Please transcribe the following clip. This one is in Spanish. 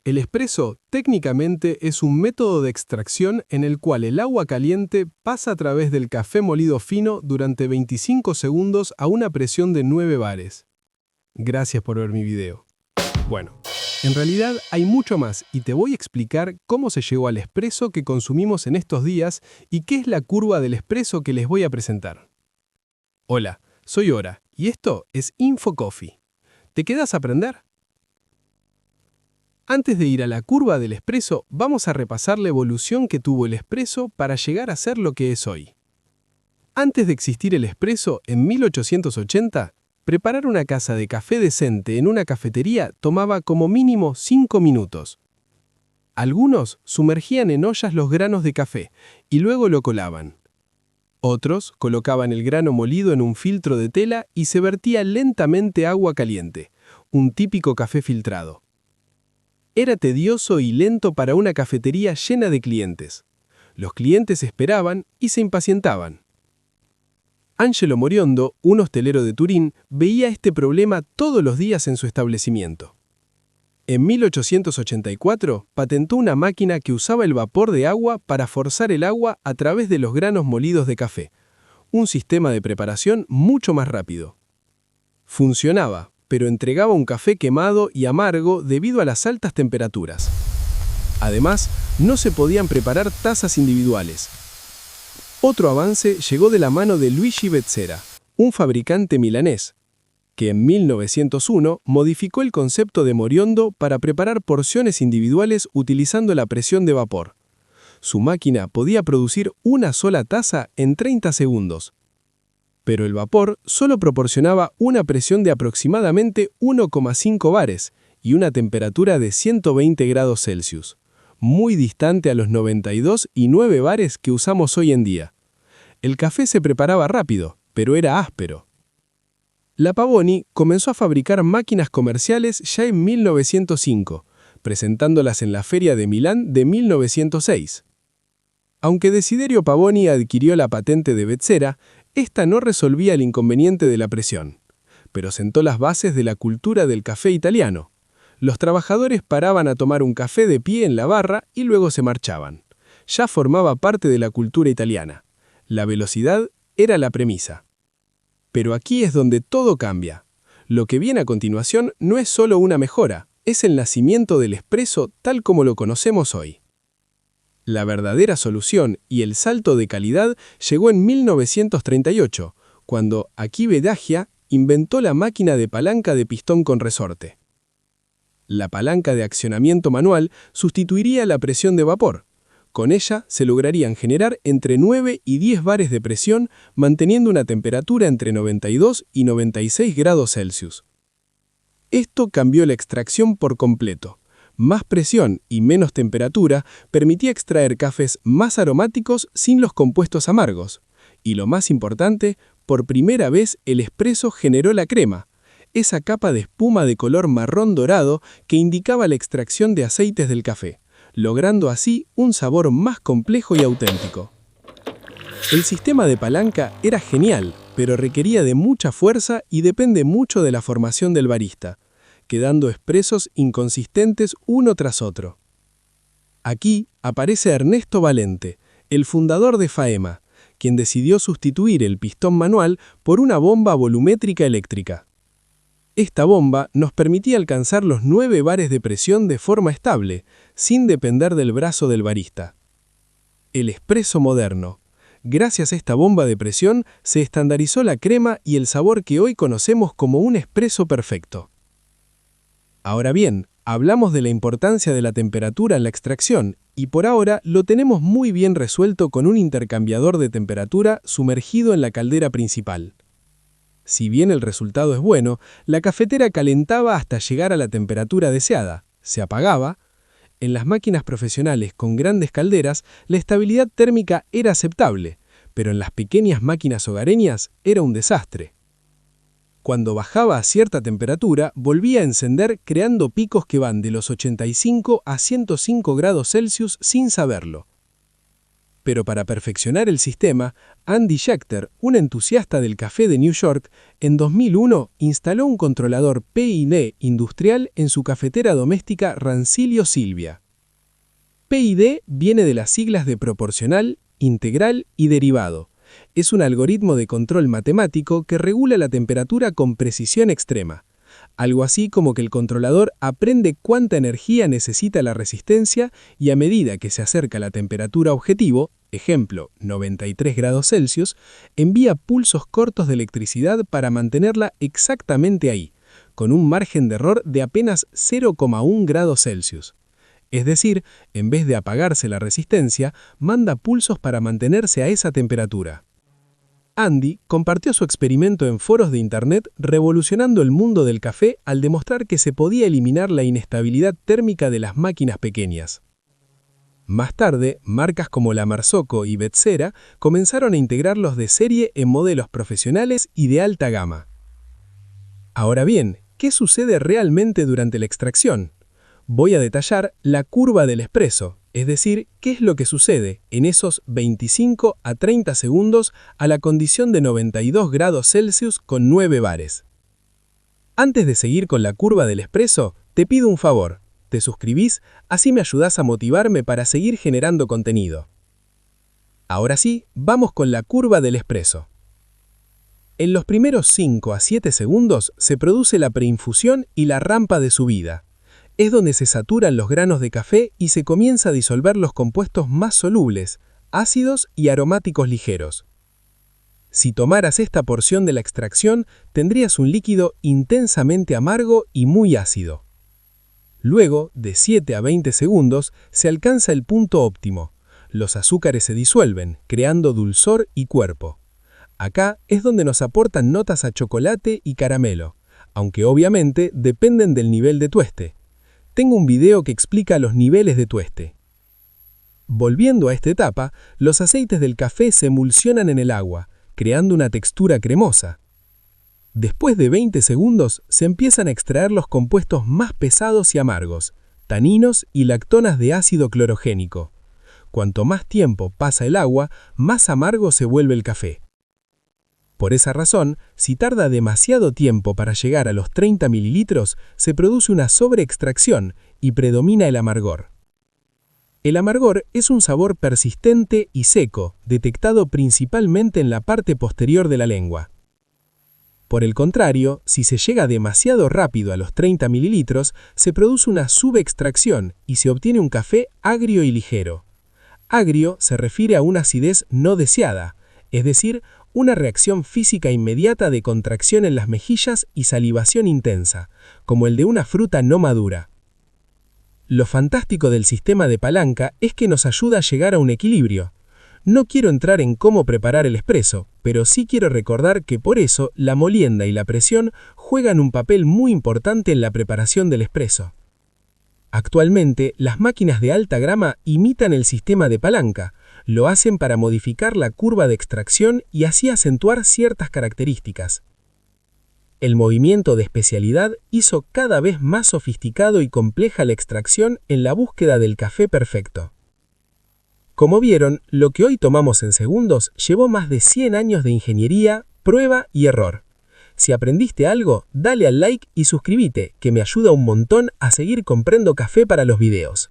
El espresso técnicamente es un método de extracción en el cual el agua caliente pasa a través del café molido fino durante 25 segundos a una presión de 9 bares. Gracias por ver mi video. Bueno, en realidad hay mucho más y te voy a explicar cómo se llegó al espresso que consumimos en estos días y qué es la curva del espresso que les voy a presentar. Hola, soy Ora y esto es InfoCoffee. ¿Te quedas a aprender? Antes de ir a la curva del espresso, vamos a repasar la evolución que tuvo el espresso para llegar a ser lo que es hoy. Antes de existir el espresso, en 1880, preparar una taza de café decente en una cafetería tomaba como mínimo 5 minutos. Algunos sumergían en ollas los granos de café y luego lo colaban. Otros colocaban el grano molido en un filtro de tela y se vertía lentamente agua caliente, un típico café filtrado. Era tedioso y lento para una cafetería llena de clientes. Los clientes esperaban y se impacientaban. Angelo Moriondo, un hostelero de Turín, veía este problema todos los días en su establecimiento. En 1884 patentó una máquina que usaba el vapor de agua para forzar el agua a través de los granos molidos de café, un sistema de preparación mucho más rápido. Funcionaba, pero entregaba un café quemado y amargo debido a las altas temperaturas. Además, no se podían preparar tazas individuales. Otro avance llegó de la mano de Luigi Bezzera, un fabricante milanés, que en 1901 modificó el concepto de Moriondo para preparar porciones individuales utilizando la presión de vapor. Su máquina podía producir una sola taza en 30 segundos. Pero el vapor solo proporcionaba una presión de aproximadamente 1,5 bares y una temperatura de 120 grados Celsius, muy distante a los 92,9 bares que usamos hoy en día. El café se preparaba rápido, pero era áspero. La Pavoni comenzó a fabricar máquinas comerciales ya en 1905, presentándolas en la Feria de Milán de 1906. Aunque Desiderio Pavoni adquirió la patente de Bezzera, esta no resolvía el inconveniente de la presión, pero sentó las bases de la cultura del café italiano. Los trabajadores paraban a tomar un café de pie en la barra y luego se marchaban. Ya formaba parte de la cultura italiana. La velocidad era la premisa. Pero aquí es donde todo cambia. Lo que viene a continuación no es solo una mejora, es el nacimiento del espresso tal como lo conocemos hoy. La verdadera solución y el salto de calidad llegó en 1938, cuando Achille Dagia inventó la máquina de palanca de pistón con resorte. La palanca de accionamiento manual sustituiría la presión de vapor. Con ella se lograrían generar entre 9 y 10 bares de presión, manteniendo una temperatura entre 92 y 96 grados Celsius. Esto cambió la extracción por completo. Más presión y menos temperatura permitía extraer cafés más aromáticos sin los compuestos amargos. Y lo más importante, por primera vez el espresso generó la crema, esa capa de espuma de color marrón dorado que indicaba la extracción de aceites del café, logrando así un sabor más complejo y auténtico. El sistema de palanca era genial, pero requería de mucha fuerza y depende mucho de la formación del barista, quedando expresos inconsistentes uno tras otro. Aquí aparece Ernesto Valente, el fundador de Faema, quien decidió sustituir el pistón manual por una bomba volumétrica eléctrica. Esta bomba nos permitía alcanzar los 9 bares de presión de forma estable, sin depender del brazo del barista. El espresso moderno. Gracias a esta bomba de presión se estandarizó la crema y el sabor que hoy conocemos como un espresso perfecto. Ahora bien, hablamos de la importancia de la temperatura en la extracción y por ahora lo tenemos muy bien resuelto con un intercambiador de temperatura sumergido en la caldera principal. Si bien el resultado es bueno, la cafetera calentaba hasta llegar a la temperatura deseada, se apagaba. En las máquinas profesionales con grandes calderas, la estabilidad térmica era aceptable, pero en las pequeñas máquinas hogareñas era un desastre. Cuando bajaba a cierta temperatura, volvía a encender creando picos que van de los 85 a 105 grados Celsius sin saberlo. Pero para perfeccionar el sistema, Andy Schechter, un entusiasta del café de New York, en 2001 instaló un controlador PID industrial en su cafetera doméstica Rancilio Silvia. PID viene de las siglas de proporcional, integral y derivado. Es un algoritmo de control matemático que regula la temperatura con precisión extrema. Algo así como que el controlador aprende cuánta energía necesita la resistencia y a medida que se acerca la temperatura objetivo, ejemplo 93 grados Celsius, envía pulsos cortos de electricidad para mantenerla exactamente ahí, con un margen de error de apenas 0,1 grados Celsius. Es decir, en vez de apagarse la resistencia, manda pulsos para mantenerse a esa temperatura. Andy compartió su experimento en foros de Internet revolucionando el mundo del café al demostrar que se podía eliminar la inestabilidad térmica de las máquinas pequeñas. Más tarde, marcas como La Marzocco y Betsera comenzaron a integrarlos de serie en modelos profesionales y de alta gama. Ahora bien, ¿qué sucede realmente durante la extracción? Voy a detallar la curva del espresso, es decir, qué es lo que sucede en esos 25 a 30 segundos a la condición de 92 grados Celsius con 9 bares. Antes de seguir con la curva del espresso, te pido un favor. Te suscribís, así me ayudás a motivarme para seguir generando contenido. Ahora sí, vamos con la curva del espresso. En los primeros 5 a 7 segundos se produce la preinfusión y la rampa de subida. Es donde se saturan los granos de café y se comienza a disolver los compuestos más solubles, ácidos y aromáticos ligeros. Si tomaras esta porción de la extracción, tendrías un líquido intensamente amargo y muy ácido. Luego, de 7 a 20 segundos, se alcanza el punto óptimo. Los azúcares se disuelven, creando dulzor y cuerpo. Acá es donde nos aportan notas a chocolate y caramelo, aunque obviamente dependen del nivel de tueste. Tengo un video que explica los niveles de tueste. Volviendo a esta etapa, los aceites del café se emulsionan en el agua, creando una textura cremosa. Después de 20 segundos, se empiezan a extraer los compuestos más pesados y amargos, taninos y lactonas de ácido clorogénico. Cuanto más tiempo pasa el agua, más amargo se vuelve el café. Por esa razón, si tarda demasiado tiempo para llegar a los 30 mililitros, se produce una sobreextracción y predomina el amargor. El amargor es un sabor persistente y seco, detectado principalmente en la parte posterior de la lengua. Por el contrario, si se llega demasiado rápido a los 30 mililitros, se produce una subextracción y se obtiene un café agrio y ligero. Agrio se refiere a una acidez no deseada, es decir, una reacción física inmediata de contracción en las mejillas y salivación intensa, como el de una fruta no madura. Lo fantástico del sistema de palanca es que nos ayuda a llegar a un equilibrio. No quiero entrar en cómo preparar el espresso, pero sí quiero recordar que por eso la molienda y la presión juegan un papel muy importante en la preparación del espresso. Actualmente, las máquinas de alta grama imitan el sistema de palanca. Lo hacen para modificar la curva de extracción y así acentuar ciertas características. El movimiento de especialidad hizo cada vez más sofisticado y compleja la extracción en la búsqueda del café perfecto. Como vieron, lo que hoy tomamos en segundos llevó más de 100 años de ingeniería, prueba y error. Si aprendiste algo, dale al like y suscríbete, que me ayuda un montón a seguir comprando café para los videos.